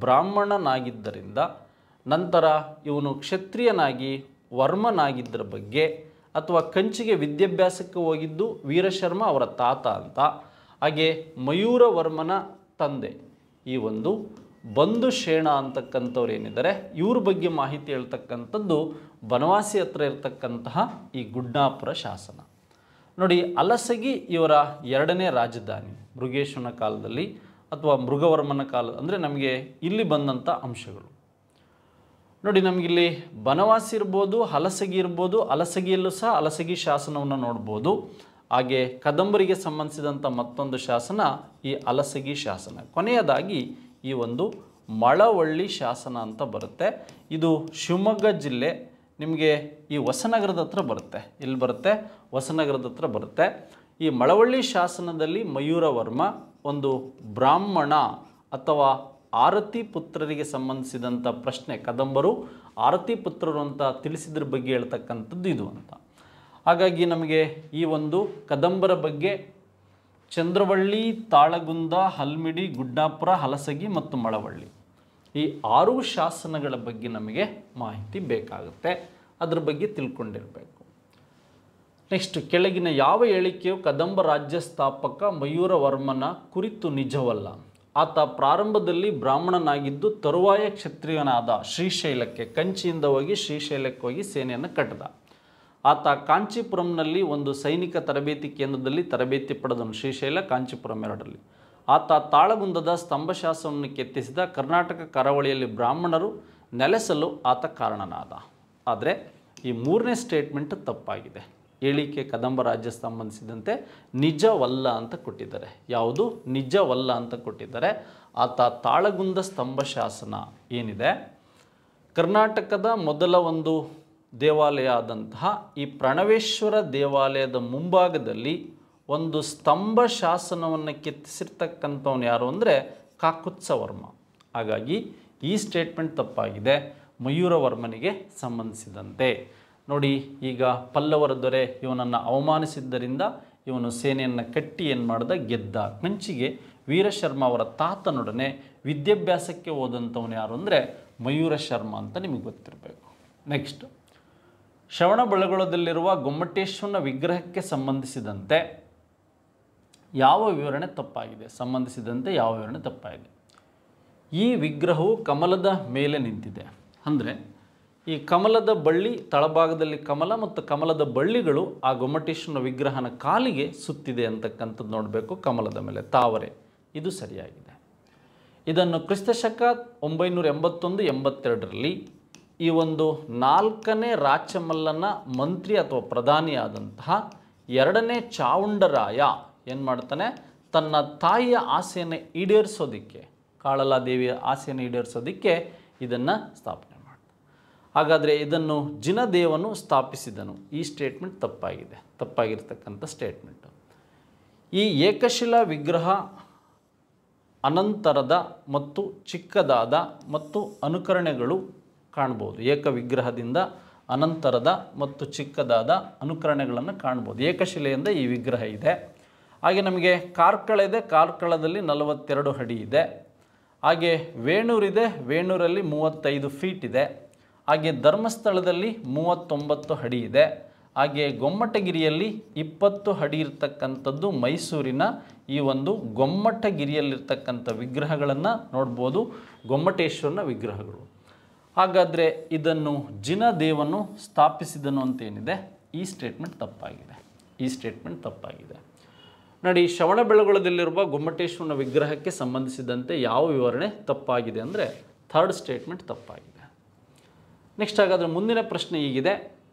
ಬ್ರಾಹ್ಮಣನಾಗಿದ್ದರಿಂದ ನಂತರ ಇವನು ಕ್ಷತ್ರಿಯನಾಗಿ ವರ್ಮನಾಗಿದ್ದರ ಬಗ್ಗೆ, ಅಥವಾ ಕಂಚಿಗೆ ವಿದ್ಯಾಭ್ಯಾಸಕ್ಕೆ ಹೋಗಿದ್ದು ವೀರಶರ್ಮ ಅವರ ತಾತ ಅಂತ. ಹಾಗೆ ಮಯೂರವರ್ಮನ ತಂದೆ ಈ ಒಂದು ಬಂಧುಶೇಣ ಅಂತಕ್ಕಂಥವ್ರು ಏನಿದ್ದಾರೆ ಇವ್ರ ಬಗ್ಗೆ ಮಾಹಿತಿ ಹೇಳ್ತಕ್ಕಂಥದ್ದು ಬನವಾಸಿ ಹತ್ರ ಇರತಕ್ಕಂತಹ ಈ ಗುಡ್ನಾಪುರ ಶಾಸನ ನೋಡಿ. ಅಲಸಗಿ ಇವರ ಎರಡನೇ ರಾಜಧಾನಿ ಮೃಗೇಶ್ವರನ ಕಾಲದಲ್ಲಿ ಅಥವಾ ಮೃಗವರ್ಮನ ಕಾಲ ಅಂದರೆ ನಮಗೆ ಇಲ್ಲಿ ಬಂದಂಥ ಅಂಶಗಳು ನೋಡಿ. ನಮಗಿಲ್ಲಿ ಬನವಾಸಿ ಇರ್ಬೋದು, ಹಲಸಗಿ ಇರ್ಬೋದು. ಹಲಸಗಿಯಲ್ಲೂ ಸಹ ಹಲಸಗಿ ಶಾಸನವನ್ನು ನೋಡ್ಬೋದು. ಹಾಗೆ ಕದಂಬರಿಗೆ ಸಂಬಂಧಿಸಿದಂಥ ಮತ್ತೊಂದು ಶಾಸನ ಈ ಹಲಸಗಿ ಶಾಸನ. ಕೊನೆಯದಾಗಿ ಈ ಒಂದು ಮಳವಳ್ಳಿ ಶಾಸನ ಅಂತ ಬರುತ್ತೆ. ಇದು ಶಿವಮೊಗ್ಗ ಜಿಲ್ಲೆ, ನಿಮಗೆ ಈ ಹೊಸನಗರದ ಹತ್ರ ಬರುತ್ತೆ. ಇಲ್ಲಿ ಬರುತ್ತೆ, ಹೊಸನಗರದ ಹತ್ರ ಬರುತ್ತೆ. ಈ ಮಳವಳ್ಳಿ ಶಾಸನದಲ್ಲಿ ಮಯೂರವರ್ಮ ಒಂದು ಬ್ರಾಹ್ಮಣ ಅಥವಾ ಆರತಿ ಪುತ್ರರಿಗೆ ಸಂಬಂಧಿಸಿದಂಥ ಪ್ರಶ್ನೆ, ಕದಂಬರು ಆರತಿ ಪುತ್ರರು ಅಂತ ತಿಳಿಸಿದ್ರ ಬಗ್ಗೆ ಹೇಳ್ತಕ್ಕಂಥದ್ದು ಇದು ಅಂತ. ಹಾಗಾಗಿ ನಮಗೆ ಈ ಒಂದು ಕದಂಬರ ಬಗ್ಗೆ ಚಂದ್ರವಳ್ಳಿ, ತಾಳಗುಂದ, ಹಲ್ಮಿಡಿ, ಗುಡ್ನಾಪುರ, ಹಲಸಗಿ ಮತ್ತು ಮಳವಳ್ಳಿ ಈ 6 ಶಾಸನಗಳ ಬಗ್ಗೆ ನಮಗೆ ಮಾಹಿತಿ ಬೇಕಾಗುತ್ತೆ. ಅದ್ರ ಬಗ್ಗೆ ತಿಳ್ಕೊಂಡಿರಬೇಕು. ನೆಕ್ಸ್ಟ್, ಕೆಳಗಿನ ಯಾವ ಹೇಳಿಕೆಯು ಕದಂಬ ರಾಜ್ಯ ಸ್ಥಾಪಕ ಮಯೂರವರ್ಮನ ಕುರಿತು ನಿಜವಲ್ಲ? ಆತ ಪ್ರಾರಂಭದಲ್ಲಿ ಬ್ರಾಹ್ಮಣನಾಗಿದ್ದು ತರುವಾಯ ಕ್ಷತ್ರಿಯನಾದ. ಶ್ರೀಶೈಲಕ್ಕೆ, ಕಂಚಿಯಿಂದ ಹೋಗಿ ಶ್ರೀಶೈಲಕ್ಕೆ ಹೋಗಿ ಸೇನೆಯನ್ನು ಕಟ್ಟಿದ. ಆತ ಕಾಂಚೀಪುರಂನಲ್ಲಿ ಒಂದು ಸೈನಿಕ ತರಬೇತಿ ಕೇಂದ್ರದಲ್ಲಿ ತರಬೇತಿ ಪಡೆದನು. ಶ್ರೀಶೈಲ, ಕಾಂಚೀಪುರಂ ಎರಡರಲ್ಲಿ. ಆತ ತಾಳಗುಂದದ ಸ್ತಂಭಶಾಸನವನ್ನು ಕೆತ್ತಿಸಿದ. ಕರ್ನಾಟಕ ಕರಾವಳಿಯಲ್ಲಿ ಬ್ರಾಹ್ಮಣರು ನೆಲೆಸಲು ಆತ ಕಾರಣನಾದ. ಆದರೆ ಈ 3ನೇ ಸ್ಟೇಟ್ಮೆಂಟ್ ತಪ್ಪಾಗಿದೆ. ಹೇಳಿಕೆ ಕದಂಬ ರಾಜ್ಯ ಸಂಬಂಧಿಸಿದಂತೆ ನಿಜವಲ್ಲ ಅಂತ ಕೊಟ್ಟಿದ್ದಾರೆ. ಯಾವುದು ನಿಜವಲ್ಲ ಅಂತ ಕೊಟ್ಟಿದ್ದಾರೆ? ಆತ ತಾಳಗುಂದ ಸ್ತಂಭಶಾಸನ ಏನಿದೆ, ಕರ್ನಾಟಕದ ಮೊದಲ ಒಂದು ದೇವಾಲಯ ಆದಂತಹ ಈ ಪ್ರಣವೇಶ್ವರ ದೇವಾಲಯದ ಮುಂಭಾಗದಲ್ಲಿ ಒಂದು ಸ್ತಂಭ ಶಾಸನವನ್ನು ಕೆತ್ತಿಸಿರ್ತಕ್ಕಂಥವನು ಯಾರು ಅಂದರೆ ಕಾಕುತ್ಸವರ್ಮ. ಹಾಗಾಗಿ ಈ ಸ್ಟೇಟ್ಮೆಂಟ್ ತಪ್ಪಾಗಿದೆ, ಮಯೂರವರ್ಮನಿಗೆ ಸಂಬಂಧಿಸಿದಂತೆ. ನೋಡಿ, ಈಗ ಪಲ್ಲವರ ದೊರೆ ಇವನನ್ನು ಅವಮಾನಿಸಿದ್ದರಿಂದ ಇವನು ಸೇನೆಯನ್ನು ಕಟ್ಟಿ ಏನು ಮಾಡ್ದ, ಗೆದ್ದ. ಕಂಚಿಗೆ ವೀರಶರ್ಮ ಅವರ ತಾತನೊಡನೆ ವಿದ್ಯಾಭ್ಯಾಸಕ್ಕೆ ಹೋದಂಥವನು ಯಾರು ಅಂದರೆ ಮಯೂರ ಶರ್ಮ ಅಂತ ನಿಮಗೆ ಗೊತ್ತಿರಬೇಕು. ನೆಕ್ಸ್ಟ್, ಶ್ರವಣಬೆಳಗೊಳದಲ್ಲಿರುವ ಗೊಮ್ಮಟೇಶ್ವರನ ವಿಗ್ರಹಕ್ಕೆ ಸಂಬಂಧಿಸಿದಂತೆ ಯಾವ ವಿವರಣೆ ತಪ್ಪಾಗಿದೆ? ಸಂಬಂಧಿಸಿದಂತೆ ಯಾವ ವಿವರಣೆ ತಪ್ಪಾಗಿದೆ? ಈ ವಿಗ್ರಹವು ಕಮಲದ ಮೇಲೆ ನಿಂತಿದೆ. ಅಂದರೆ ಈ ಕಮಲದ ಬಳ್ಳಿ ತಳಭಾಗದಲ್ಲಿ ಕಮಲ ಮತ್ತು ಕಮಲದ ಬಳ್ಳಿಗಳು ಆ ಗೊಮ್ಮಟೇಶ್ವರನ ವಿಗ್ರಹನ ಕಾಲಿಗೆ ಸುತ್ತಿದೆ ಅಂತಕ್ಕಂಥದ್ದು ನೋಡಬೇಕು. ಕಮಲದ ಮೇಲೆ ತಾವರೆ, ಇದು ಸರಿಯಾಗಿದೆ. ಇದನ್ನು ಕ್ರಿಸ್ತಶಕ 981-82ರಲ್ಲಿ ಈ ಒಂದು 4ನೇ ರಾಚಮಲ್ಲನ ಮಂತ್ರಿ ಅಥವಾ ಪ್ರಧಾನಿಯಾದಂತಹ 2ನೇ ಚಾವುಂಡರಾಯ ಏನು ಮಾಡ್ತಾನೆ, ತನ್ನ ತಾಯಿಯ ಆಸೆಯನ್ನು ಈಡೇರಿಸೋದಕ್ಕೆ, ಕಾಳಲಾದೇವಿಯ ಆಸೆಯನ್ನು ಈಡೇರಿಸೋದಕ್ಕೆ ಇದನ್ನು ಸ್ಥಾಪನೆ ಮಾಡ್ತಾನೆ. ಹಾಗಾದರೆ ಇದನ್ನು ಜಿನದೇವನು ಸ್ಥಾಪಿಸಿದನು. ಈ ಸ್ಟೇಟ್ಮೆಂಟ್ ತಪ್ಪಾಗಿದೆ, ತಪ್ಪಾಗಿರ್ತಕ್ಕಂಥ ಸ್ಟೇಟ್ಮೆಂಟು. ಈ ಏಕಶಿಲಾ ವಿಗ್ರಹ ಅನಂತರದ ಮತ್ತು ಚಿಕ್ಕದಾದ ಮತ್ತು ಅನುಕರಣೆಗಳು ಕಾಣ್ಬೋದು. ಏಕ ವಿಗ್ರಹದಿಂದ ಅನಂತರದ ಮತ್ತು ಚಿಕ್ಕದಾದ ಅನುಕರಣೆಗಳನ್ನು ಕಾಣ್ಬೋದು. ಏಕಶಿಲೆಯಿಂದ ಈ ವಿಗ್ರಹ ಇದೆ. ಹಾಗೆ ನಮಗೆ ಕಾರ್ಕಳ ಇದೆ, ಕಾರ್ಕಳದಲ್ಲಿ 42 ಅಡಿ ಇದೆ. ಹಾಗೆ ವೇಣೂರಿದೆ, ವೇಣೂರಲ್ಲಿ 35 ಫೀಟ್ ಇದೆ. ಹಾಗೆ ಧರ್ಮಸ್ಥಳದಲ್ಲಿ 39 ಅಡಿ ಇದೆ. ಹಾಗೆ ಗೊಮ್ಮಟಗಿರಿಯಲ್ಲಿ 20 ಅಡಿ ಇರ್ತಕ್ಕಂಥದ್ದು ಮೈಸೂರಿನ ಈ ಒಂದು ಗೊಮ್ಮಟಗಿರಿಯಲ್ಲಿರ್ತಕ್ಕಂಥ ವಿಗ್ರಹಗಳನ್ನು ನೋಡ್ಬೋದು, ಗೊಮ್ಮಟೇಶ್ವರನ ವಿಗ್ರಹಗಳು. ಹಾಗಾದರೆ ಇದನ್ನು ಜಿನದೇವನು ಸ್ಥಾಪಿಸಿದನು ಅಂತೇನಿದೆ, ಈ ಸ್ಟೇಟ್ಮೆಂಟ್ ತಪ್ಪಾಗಿದೆ. ಈ ಸ್ಟೇಟ್ಮೆಂಟ್ ತಪ್ಪಾಗಿದೆ. ನೋಡಿ, ಶ್ರವಣಬೆಳಗೊಳದಲ್ಲಿರುವ ಗೊಮ್ಮಟೇಶ್ವರನ ವಿಗ್ರಹಕ್ಕೆ ಸಂಬಂಧಿಸಿದಂತೆ ಯಾವ ವಿವರಣೆ ತಪ್ಪಾಗಿದೆ ಅಂದರೆ 3rd ಸ್ಟೇಟ್ಮೆಂಟ್ ತಪ್ಪಾಗಿದೆ. ನೆಕ್ಸ್ಟ್, ಹಾಗಾದರೆ ಮುಂದಿನ ಪ್ರಶ್ನೆ ಹೀಗಿದೆ,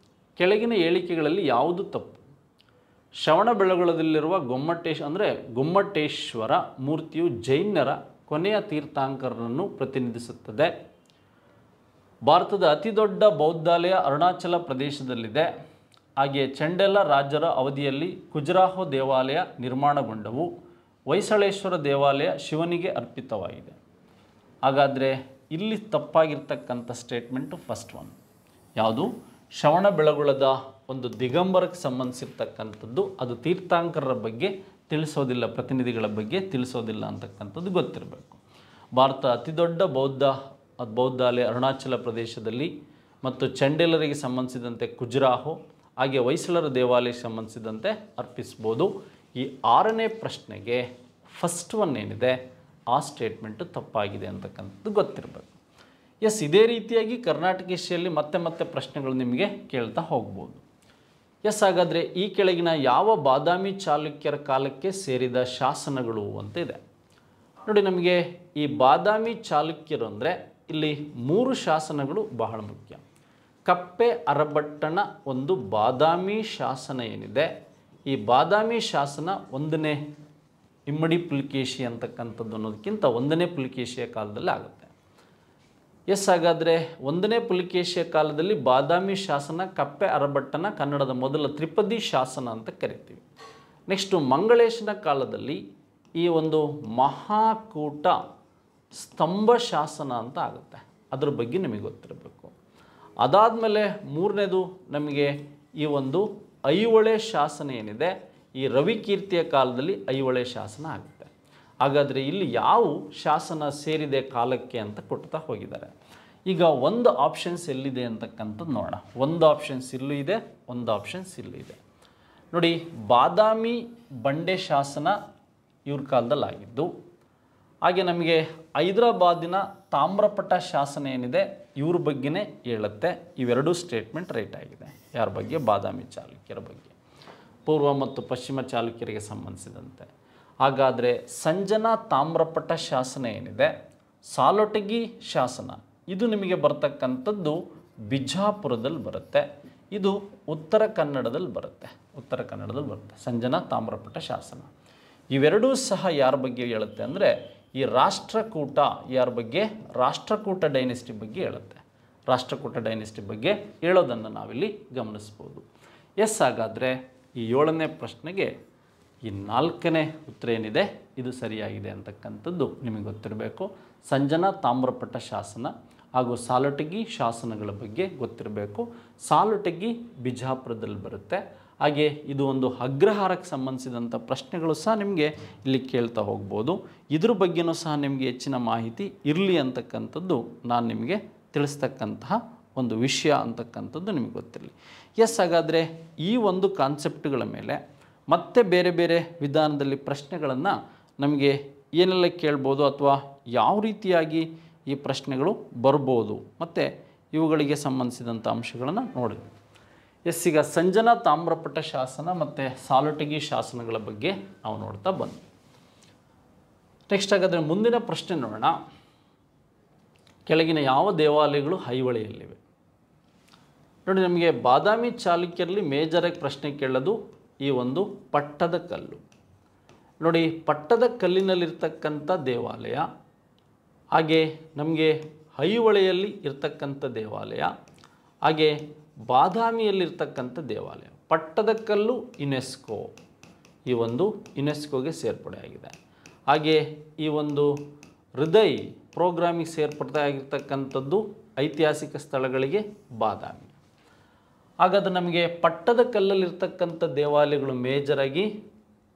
ಕೆಳಗಿನ ಹೇಳಿಕೆಗಳಲ್ಲಿ ಯಾವುದು ತಪ್ಪು? ಶ್ರವಣಬೆಳಗೊಳದಲ್ಲಿರುವ ಗೊಮ್ಮಟೇಶ್ವರ ಮೂರ್ತಿಯು ಜೈನರ ಕೊನೆಯ ತೀರ್ಥಂಕರರನ್ನು ಪ್ರತಿನಿಧಿಸುತ್ತದೆ. ಭಾರತದ ಅತಿದೊಡ್ಡ ಬೌದ್ಧಾಲಯ ಅರುಣಾಚಲ ಪ್ರದೇಶದಲ್ಲಿದೆ. ಹಾಗೆಯೇ ಚಂಡೆಲ ರಾಜರ ಅವಧಿಯಲ್ಲಿ ಖಜುರಾಹೋ ದೇವಾಲಯ ನಿರ್ಮಾಣಗೊಂಡವು. ಹೊಯ್ಸಳೇಶ್ವರ ದೇವಾಲಯ ಶಿವನಿಗೆ ಅರ್ಪಿತವಾಗಿದೆ. ಹಾಗಾದರೆ ಇಲ್ಲಿ ತಪ್ಪಾಗಿರ್ತಕ್ಕಂಥ ಸ್ಟೇಟ್ಮೆಂಟು ಫಸ್ಟ್ ಒನ್ ಯಾವುದು? ಶ್ರವಣಬೆಳಗೊಳದ ಒಂದು ದಿಗಂಬರಕ್ಕೆ ಸಂಬಂಧಿಸಿರ್ತಕ್ಕಂಥದ್ದು, ಅದು ತೀರ್ಥಂಕರರ ಬಗ್ಗೆ ತಿಳಿಸೋದಿಲ್ಲ, ಪ್ರತಿನಿಧಿಗಳ ಬಗ್ಗೆ ತಿಳಿಸೋದಿಲ್ಲ ಅಂತಕ್ಕಂಥದ್ದು ಗೊತ್ತಿರಬೇಕು. ಭಾರತ ಅತಿದೊಡ್ಡ ಬೌದ್ಧಾಲಯ ಅರುಣಾಚಲ ಪ್ರದೇಶದಲ್ಲಿ ಮತ್ತು ಚಂಡೇಲರಿಗೆ ಸಂಬಂಧಿಸಿದಂತೆ ಖಜುರಾಹೋ, ಹಾಗೆ ಹೊಯ್ಸಳರ ದೇವಾಲಯಕ್ಕೆ ಸಂಬಂಧಿಸಿದಂತೆ ಅರ್ಪಿಸ್ಬೋದು. ಈ 6ನೇ ಪ್ರಶ್ನೆಗೆ ಫಸ್ಟ್ ಒನ್ ಏನಿದೆ ಆ ಸ್ಟೇಟ್ಮೆಂಟು ತಪ್ಪಾಗಿದೆ ಅಂತಕ್ಕಂಥದ್ದು ಗೊತ್ತಿರಬೇಕು. ಎಸ್, ಇದೇ ರೀತಿಯಾಗಿ ಕರ್ನಾಟಕ ಹಿಸ್ಟ್ರಿಯಲ್ಲಿ ಮತ್ತೆ ಪ್ರಶ್ನೆಗಳು ನಿಮಗೆ ಕೇಳ್ತಾ ಹೋಗ್ಬೋದು. ಎಸ್, ಹಾಗಾದರೆ ಈ ಕೆಳಗಿನ ಯಾವ ಬಾದಾಮಿ ಚಾಲುಕ್ಯರ ಕಾಲಕ್ಕೆ ಸೇರಿದ ಶಾಸನಗಳು ಅಂತ ಇದೆ. ನೋಡಿ, ನಮಗೆ ಈ ಬಾದಾಮಿ ಚಾಲುಕ್ಯರು ಅಂದರೆ ಇಲ್ಲಿ 3 ಶಾಸನಗಳು ಬಹಳ ಮುಖ್ಯ. ಕಪ್ಪೆ ಅರಬಟ್ಟನ ಒಂದು ಬಾದಾಮಿ ಶಾಸನ ಏನಿದೆ, ಈ ಬಾದಾಮಿ ಶಾಸನ 1ನೇ ಇಮ್ಮಡಿ ಪುಲಿಕೇಶಿ ಅಂತಕ್ಕಂಥದ್ದು ಅನ್ನೋದಕ್ಕಿಂತ 1ನೇ ಪುಲಿಕೇಶಿಯ ಕಾಲದಲ್ಲಿ ಆಗುತ್ತೆ. ಎಸ್, ಹಾಗಾದರೆ 1ನೇ ಪುಲಿಕೇಶಿಯ ಕಾಲದಲ್ಲಿ ಬಾದಾಮಿ ಶಾಸನ ಕಪ್ಪೆ ಅರಬಟ್ಟನ ಕನ್ನಡದ ಮೊದಲ ತ್ರಿಪದಿ ಶಾಸನ ಅಂತ ಕರಿತೀವಿ. ನೆಕ್ಸ್ಟು ಮಂಗಳೇಶನ ಕಾಲದಲ್ಲಿ ಈ ಒಂದು ಮಹಾಕೂಟ ಸ್ತಂಭ ಶಾಸನ ಅಂತ ಆಗುತ್ತೆ. ಅದ್ರ ಬಗ್ಗೆ ನಿಮಗೆ ಗೊತ್ತಿರಬೇಕು. ಅದಾದಮೇಲೆ 3ನೇದು ನಮಗೆ ಈ ಒಂದು ಐಹೊಳೆ ಶಾಸನ ಏನಿದೆ, ಈ ರವಿಕೀರ್ತಿಯ ಕಾಲದಲ್ಲಿ ಐಹೊಳೆ ಶಾಸನ ಆಗುತ್ತೆ. ಹಾಗಾದರೆ ಇಲ್ಲಿ ಯಾವ ಶಾಸನ ಸೇರಿದೆ ಕಾಲಕ್ಕೆ ಅಂತ ಕೊಡ್ತಾ ಹೋಗಿದ್ದಾರೆ. ಈಗ ಒಂದು ಆಪ್ಷನ್ಸ್ ಎಲ್ಲಿದೆ ಅಂತಕ್ಕಂಥದ್ದು ನೋಡೋಣ. ಒಂದು ಆಪ್ಷನ್ಸ್ ಇಲ್ಲೂ ಇದೆ, ಒಂದು ಆಪ್ಷನ್ಸ್ ಇಲ್ಲೂ ಇದೆ. ನೋಡಿ, ಬಾದಾಮಿ ಬಂಡೆ ಶಾಸನ ಇವ್ರ ಕಾಲದಲ್ಲಿ ಆಗಿದ್ದು. ಹಾಗೆ ನಮಗೆ ಹೈದರಾಬಾದಿನ ತಾಮ್ರಪಟ ಶಾಸನ ಏನಿದೆ ಇವ್ರ ಬಗ್ಗೆನೇ ಹೇಳುತ್ತೆ. ಇವೆರಡೂ ಸ್ಟೇಟ್ಮೆಂಟ್ ರೈಟ್ ಆಗಿದೆ. ಯಾರ ಬಗ್ಗೆ? ಬಾದಾಮಿ ಚಾಲುಕ್ಯರ ಬಗ್ಗೆ, ಪೂರ್ವ ಮತ್ತು ಪಶ್ಚಿಮ ಚಾಲುಕ್ಯರಿಗೆ ಸಂಬಂಧಿಸಿದಂತೆ. ಹಾಗಾದರೆ ಸಂಜನಾ ತಾಮ್ರಪಟ ಶಾಸನ ಏನಿದೆ, ಸಾಲೊಟಗಿ ಶಾಸನ, ಇದು ನಿಮಗೆ ಬರ್ತಕ್ಕಂಥದ್ದು ಬಿಜಾಪುರದಲ್ಲಿ ಬರುತ್ತೆ. ಇದು ಉತ್ತರ ಕನ್ನಡದಲ್ಲಿ ಬರುತ್ತೆ. ಸಂಜನಾ ತಾಮ್ರಪಟ ಶಾಸನ. ಇವೆರಡೂ ಸಹ ಯಾರ ಬಗ್ಗೆ ಹೇಳುತ್ತೆ ಅಂದರೆ ಈ ರಾಷ್ಟ್ರಕೂಟ, ಯಾರ ಬಗ್ಗೆ? ರಾಷ್ಟ್ರಕೂಟ ಡೈನೆಸ್ಟಿ ಬಗ್ಗೆ ಹೇಳುತ್ತೆ. ರಾಷ್ಟ್ರಕೂಟ ಡೈನೆಸ್ಟಿ ಬಗ್ಗೆ ಹೇಳೋದನ್ನು ನಾವಿಲ್ಲಿ ಗಮನಿಸ್ಬೋದು. ಎಸ್, ಹಾಗಾದರೆ ಈ 7ನೇ ಪ್ರಶ್ನೆಗೆ ಈ ನಾಲ್ಕನೇ ಉತ್ತರ ಏನಿದೆ ಇದು ಸರಿಯಾಗಿದೆ ಅಂತಕ್ಕಂಥದ್ದು ನಿಮಗೆ ಗೊತ್ತಿರಬೇಕು. ಸಂಜನಾ ತಾಮ್ರಪಟ್ಟ ಶಾಸನ ಹಾಗೂ ಸಾಲಟಗಿ ಶಾಸನಗಳ ಬಗ್ಗೆ ಗೊತ್ತಿರಬೇಕು. ಸಾಲಟಗಿ ಬಿಜಾಪುರದಲ್ಲಿ ಬರುತ್ತೆ. ಹಾಗೆ ಇದು ಒಂದು ಅಗ್ರಹಾರಕ್ಕೆ ಸಂಬಂಧಿಸಿದಂಥ ಪ್ರಶ್ನೆಗಳು ಸಹ ನಿಮಗೆ ಇಲ್ಲಿ ಕೇಳ್ತಾ ಹೋಗ್ಬೋದು. ಇದ್ರ ಬಗ್ಗೆನೂ ಸಹ ನಿಮಗೆ ಹೆಚ್ಚಿನ ಮಾಹಿತಿ ಇರಲಿ ಅಂತಕ್ಕಂಥದ್ದು ನಾನು ನಿಮಗೆ ತಿಳಿಸ್ತಕ್ಕಂತಹ ಒಂದು ವಿಷಯ ಅಂತಕ್ಕಂಥದ್ದು ನಿಮಗೆ ಗೊತ್ತಿರಲಿ. ಎಸ್, ಹಾಗಾದರೆ ಈ ಒಂದು ಕಾನ್ಸೆಪ್ಟ್ಗಳ ಮೇಲೆ ಮತ್ತೆ ಬೇರೆ ಬೇರೆ ವಿಧಾನದಲ್ಲಿ ಪ್ರಶ್ನೆಗಳನ್ನು ನಮಗೆ ಏನೆಲ್ಲ ಕೇಳ್ಬೋದು ಅಥವಾ ಯಾವ ರೀತಿಯಾಗಿ ಈ ಪ್ರಶ್ನೆಗಳು ಬರ್ಬೋದು ಮತ್ತು ಇವುಗಳಿಗೆ ಸಂಬಂಧಿಸಿದಂಥ ಅಂಶಗಳನ್ನು ನೋಡಿ. ಎಸ್, ಈಗ ಸಂಜನಾ ತಾಮ್ರಪಟ್ಟ ಶಾಸನ ಮತ್ತು ಸಾಲಟಗಿ ಶಾಸನಗಳ ಬಗ್ಗೆ ನಾವು ನೋಡ್ತಾ ಬಂದ್ವಿ. ನೆಕ್ಸ್ಟ್ ಹಾಗಾದರೆ ಮುಂದಿನ ಪ್ರಶ್ನೆ ನೋಡೋಣ. ಕೆಳಗಿನ ಯಾವ ದೇವಾಲಯಗಳು ಐಹೊಳೆಯಲ್ಲಿವೆ? ನೋಡಿ, ನಮಗೆ ಬಾದಾಮಿ ಚಾಲುಕ್ಯರಲ್ಲಿ ಮೇಜರಾಗಿ ಪ್ರಶ್ನೆ ಕೇಳೋದು ಈ ಒಂದು ಪಟ್ಟದ ಕಲ್ಲು. ನೋಡಿ, ಪಟ್ಟದ ಕಲ್ಲಿನಲ್ಲಿರ್ತಕ್ಕಂಥ ದೇವಾಲಯ, ಹಾಗೆ ನಮಗೆ ಐಹೊಳೆಯಲ್ಲಿ ಇರ್ತಕ್ಕಂಥ ದೇವಾಲಯ, ಹಾಗೆ ಬಾದಾಮಿಯಲ್ಲಿರ್ತಕ್ಕಂಥ ದೇವಾಲಯ. ಪಟ್ಟದ ಕಲ್ಲು ಯುನೆಸ್ಕೋ, ಈ ಒಂದು ಯುನೆಸ್ಕೋಗೆ ಸೇರ್ಪಡೆಯಾಗಿದೆ. ಹಾಗೆ ಈ ಒಂದು ಹೃದಯ್ ಪ್ರೋಗ್ರಾಮಿಗೆ ಸೇರ್ಪಡೆ ಆಗಿರ್ತಕ್ಕಂಥದ್ದು ಐತಿಹಾಸಿಕ ಸ್ಥಳಗಳಿಗೆ ಬಾದಾಮಿ. ಹಾಗಾದರೆ ನಮಗೆ ಪಟ್ಟದ ಕಲ್ಲಲ್ಲಿರ್ತಕ್ಕಂಥ ದೇವಾಲಯಗಳು ಮೇಜರಾಗಿ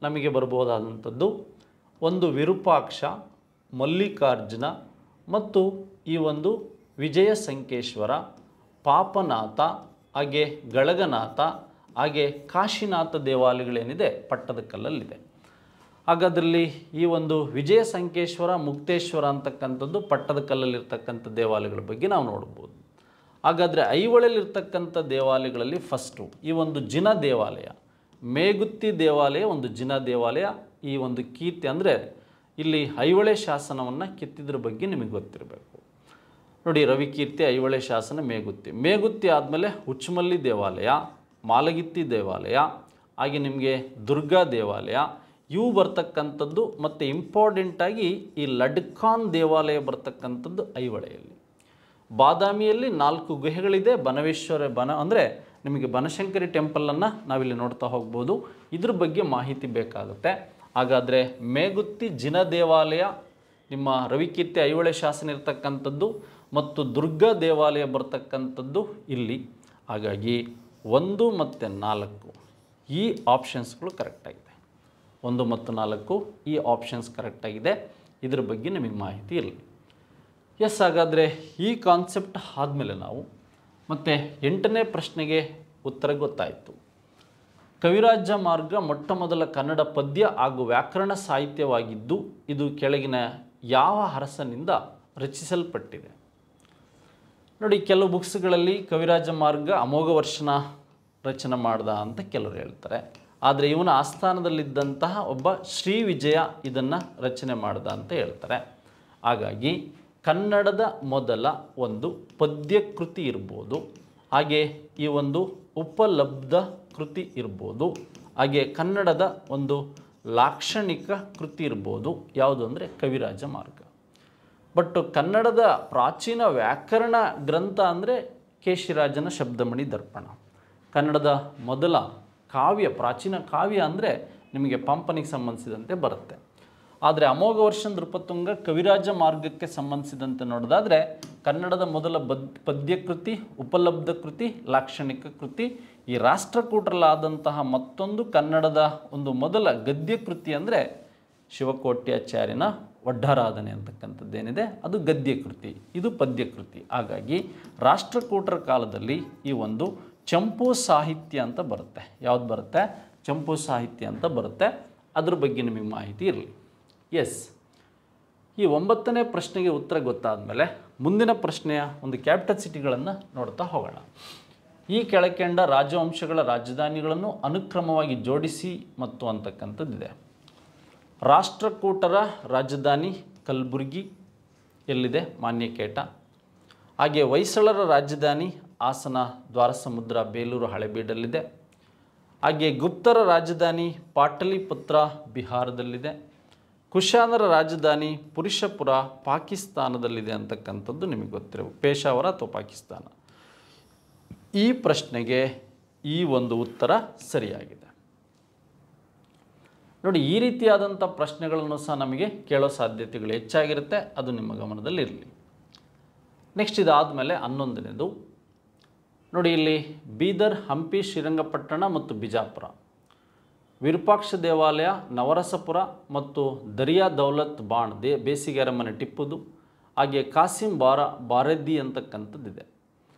ನಮಗೆ ಬರ್ಬೋದಾದಂಥದ್ದು ಒಂದು ವಿರೂಪಾಕ್ಷ, ಮಲ್ಲಿಕಾರ್ಜುನ ಮತ್ತು ಈ ಒಂದು ವಿಜಯ ಸಂಕೇಶ್ವರ, ಪಾಪನಾಥ, ಹಾಗೆ ಗಳಗನಾಥ, ಹಾಗೆ ಕಾಶಿನಾಥ ದೇವಾಲಯಗಳೇನಿದೆ ಪಟ್ಟದ ಕಲ್ಲಲ್ಲಿದೆ. ಹಾಗಾದ್ರಲ್ಲಿ ಈ ಒಂದು ವಿಜಯ ಸಂಕೇಶ್ವರ, ಮುಕ್ತೇಶ್ವರ ಅಂತಕ್ಕಂಥದ್ದು ಪಟ್ಟದ ಕಲ್ಲಲ್ಲಿರ್ತಕ್ಕಂಥ ದೇವಾಲಯಗಳ ಬಗ್ಗೆ ನಾವು ನೋಡ್ಬೋದು. ಹಾಗಾದರೆ ಐಹೊಳೆಯಲ್ಲಿರ್ತಕ್ಕಂಥ ದೇವಾಲಯಗಳಲ್ಲಿ ಫಸ್ಟು ಈ ಒಂದು ಜಿನ ದೇವಾಲಯ, ಮೇಗುತ್ತಿ ದೇವಾಲಯ ಒಂದು ಜಿನ ದೇವಾಲಯ. ಈ ಒಂದು ಕೀರ್ತಿ ಅಂದರೆ ಇಲ್ಲಿ ಐಹೊಳೆ ಶಾಸನವನ್ನು ಕೆತ್ತಿದ್ರ ಬಗ್ಗೆ ನಿಮಗೆ ಗೊತ್ತಿರಬೇಕು. ನೋಡಿ, ರವಿಕೀರ್ತಿ, ಐಹೊಳೆ ಶಾಸನ, ಮೇಗುತ್ತಿ ಆದಮೇಲೆ ಉಚ್ಚಮಲ್ಲಿ ದೇವಾಲಯ, ಮಾಲಗಿತ್ತಿ ದೇವಾಲಯ, ಹಾಗೆ ನಿಮಗೆ ದುರ್ಗಾ ದೇವಾಲಯ ಇವು ಬರ್ತಕ್ಕಂಥದ್ದು. ಮತ್ತು ಇಂಪಾರ್ಟೆಂಟಾಗಿ ಈ ಲಡ್ಕಾನ್ ದೇವಾಲಯ ಬರ್ತಕ್ಕಂಥದ್ದು ಐಹೊಳೆಯಲ್ಲಿ. ಬಾದಾಮಿಯಲ್ಲಿ 4 ಗುಹೆಗಳಿದೆ. ಬನವೇಶ್ವರ ಅಂದರೆ ನಿಮಗೆ ಬನಶಂಕರಿ ಟೆಂಪಲನ್ನು ನಾವಿಲ್ಲಿ ನೋಡ್ತಾ ಹೋಗ್ಬೋದು. ಇದ್ರ ಬಗ್ಗೆ ಮಾಹಿತಿ ಬೇಕಾಗುತ್ತೆ. ಹಾಗಾದರೆ ಮೇಗುತ್ತಿ ಜಿನ ದೇವಾಲಯ, ನಿಮ್ಮ ರವಿಕೀರ್ತಿ ಐಹೊಳೆ ಶಾಸನ ಇರ್ತಕ್ಕಂಥದ್ದು ಮತ್ತು ದುರ್ಗಾ ದೇವಾಲಯ ಬರ್ತಕ್ಕಂಥದ್ದು ಇಲ್ಲಿ. ಹಾಗಾಗಿ 1 ಮತ್ತು 4 ಈ ಆಪ್ಷನ್ಸ್ಗಳು ಕರೆಕ್ಟಾಗಿದೆ. 1 ಮತ್ತು 4 ಈ ಆಪ್ಷನ್ಸ್ ಕರೆಕ್ಟಾಗಿದೆ. ಇದ್ರ ಬಗ್ಗೆ ನಿಮಗೆ ಮಾಹಿತಿ ಇರಲಿ. ಎಸ್, ಹಾಗಾದರೆ ಈ ಕಾನ್ಸೆಪ್ಟ್ ಆದಮೇಲೆ ನಾವು ಮತ್ತು 8ನೇ ಪ್ರಶ್ನೆಗೆ ಉತ್ತರ ಗೊತ್ತಾಯಿತು. ಕವಿರಾಜ ಮಾರ್ಗ ಮೊಟ್ಟ ಮೊದಲ ಕನ್ನಡ ಪದ್ಯ ಹಾಗೂ ವ್ಯಾಕರಣ ಸಾಹಿತ್ಯವಾಗಿದ್ದು ಇದು ಕೆಳಗಿನ ಯಾವ ಅರಸನಿಂದ ರಚಿಸಲ್ಪಟ್ಟಿದೆ? ನೋಡಿ, ಕೆಲವು ಬುಕ್ಸ್ಗಳಲ್ಲಿ ಕವಿರಾಜ ಮಾರ್ಗ ಅಮೋಘ ವರ್ಷನ ರಚನೆ ಮಾಡ್ದ ಅಂತ ಕೆಲವರು ಹೇಳ್ತಾರೆ. ಆದರೆ ಇವನ ಆಸ್ಥಾನದಲ್ಲಿದ್ದಂತಹ ಒಬ್ಬ ಶ್ರೀ ವಿಜಯ ಇದನ್ನು ರಚನೆ ಮಾಡ್ದ ಅಂತ ಹೇಳ್ತಾರೆ. ಹಾಗಾಗಿ ಕನ್ನಡದ ಮೊದಲ ಒಂದು ಪದ್ಯ ಕೃತಿ ಇರ್ಬೋದು, ಹಾಗೆ ಈ ಒಂದು ಉಪಲಬ್ಧ ಕೃತಿ ಇರ್ಬೋದು, ಹಾಗೆ ಕನ್ನಡದ ಒಂದು ಲಾಕ್ಷಣಿಕ ಕೃತಿ ಇರ್ಬೋದು. ಯಾವುದು ಅಂದರೆ ಕವಿರಾಜ ಮಾರ್ಗ. ಬಟ್ ಕನ್ನಡದ ಪ್ರಾಚೀನ ವ್ಯಾಕರಣ ಗ್ರಂಥ ಅಂದರೆ ಕೇಶಿರಾಜನ ಶಬ್ದಮಣಿ ದರ್ಪಣ. ಕನ್ನಡದ ಮೊದಲ ಕಾವ್ಯ, ಪ್ರಾಚೀನ ಕಾವ್ಯ ಅಂದರೆ ನಿಮಗೆ ಪಂಪನಿಗೆ ಸಂಬಂಧಿಸಿದಂತೆ ಬರುತ್ತೆ. ಆದರೆ ಅಮೋಘ ವರ್ಷ ನೃಪತುಂಗ ಕವಿರಾಜ ಮಾರ್ಗಕ್ಕೆ ಸಂಬಂಧಿಸಿದಂತೆ ನೋಡೋದಾದರೆ ಕನ್ನಡದ ಮೊದಲ ಪದ್ಯಕೃತಿ, ಉಪಲಬ್ಧ ಕೃತಿ, ಲಾಕ್ಷಣಿಕ ಕೃತಿ. ಈ ರಾಷ್ಟ್ರಕೂಟರಲ್ಲಾದಂತಹ ಮತ್ತೊಂದು ಕನ್ನಡದ ಒಂದು ಮೊದಲ ಗದ್ಯ ಕೃತಿ ಅಂದರೆ ಶಿವಕೋಟ್ಯಾಚಾರ್ಯನ ಒಡ್ಡರಾಧನೆ ಅಂತಕ್ಕಂಥದ್ದೇನಿದೆ ಅದು ಗದ್ಯ ಕೃತಿ, ಇದು ಪದ್ಯಕೃತಿ. ಹಾಗಾಗಿ ರಾಷ್ಟ್ರಕೂಟರ ಕಾಲದಲ್ಲಿ ಈ ಒಂದು ಚಂಪು ಸಾಹಿತ್ಯ ಅಂತ ಬರುತ್ತೆ. ಯಾವ್ದು ಬರುತ್ತೆ? ಚಂಪು ಸಾಹಿತ್ಯ ಅಂತ ಬರುತ್ತೆ. ಅದ್ರ ಬಗ್ಗೆ ನಿಮಗೆ ಮಾಹಿತಿ ಇರಲಿ. ಎಸ್, ಈ 9ನೇ ಪ್ರಶ್ನೆಗೆ ಉತ್ತರ ಗೊತ್ತಾದ ಮೇಲೆ ಮುಂದಿನ ಪ್ರಶ್ನೆಯ ಒಂದು ಕ್ಯಾಪಿಟಲ್ ಸಿಟಿಗಳನ್ನು ನೋಡ್ತಾ ಹೋಗೋಣ. ಈ ಕೆಳಕಂಡ ರಾಜವಂಶಗಳ ರಾಜಧಾನಿಗಳನ್ನು ಅನುಕ್ರಮವಾಗಿ ಜೋಡಿಸಿ ಮತ್ತು ಅಂತಕ್ಕಂಥದ್ದಿದೆ. ರಾಷ್ಟ್ರಕೂಟರ ರಾಜಧಾನಿ ಕಲಬುರ್ಗಿ ಎಲ್ಲಿದೆ? ಮಾನ್ಯಕೇಟ. ಹಾಗೆ ಹೊಯ್ಸಳರ ರಾಜಧಾನಿ ಹಾಸನ, ದ್ವಾರಸಮುದ್ರ, ಬೇಲೂರು, ಹಳೆಬೀಡಲ್ಲಿದೆ. ಹಾಗೆ ಗುಪ್ತರ ರಾಜಧಾನಿ ಪಾಟಲಿಪುತ್ರ ಬಿಹಾರದಲ್ಲಿದೆ. ಕುಶಾನರ ರಾಜಧಾನಿ ಪುರುಷಪುರ ಪಾಕಿಸ್ತಾನದಲ್ಲಿದೆ ಅಂತಕ್ಕಂಥದ್ದು ನಿಮಗೆ ಗೊತ್ತಿರಬೇಕು. ಪೇಶಾವರ ಅಥವಾ ಪಾಕಿಸ್ತಾನ. ಈ ಪ್ರಶ್ನೆಗೆ ಈ ಒಂದು ಉತ್ತರ ಸರಿಯಾಗಿದೆ. ನೋಡಿ, ಈ ರೀತಿಯಾದಂಥ ಪ್ರಶ್ನೆಗಳನ್ನು ಸಹ ನಮಗೆ ಕೇಳೋ ಸಾಧ್ಯತೆಗಳು ಹೆಚ್ಚಾಗಿರುತ್ತೆ, ಅದು ನಿಮ್ಮ ಗಮನದಲ್ಲಿರಲಿ. ನೆಕ್ಸ್ಟ್ ಇದಾದಮೇಲೆ 11ನೇದು ನೋಡಿ, ಇಲ್ಲಿ ಬೀದರ್, ಹಂಪಿ, ಶ್ರೀರಂಗಪಟ್ಟಣ ಮತ್ತು ಬಿಜಾಪುರ, ವಿರೂಪಾಕ್ಷ ದೇವಾಲಯ, ನವರಸಪುರ ಮತ್ತು ದರಿಯಾ ದೌಲತ್ ಬಾಣ್ ಬೇಸಿಗೆ ಅರಮನೆ ಟಿಪ್ಪುದು, ಹಾಗೆ ಕಾಸಿಂ ಬಾರೆದ್ದಿ ಅಂತಕ್ಕಂಥದ್ದಿದೆ.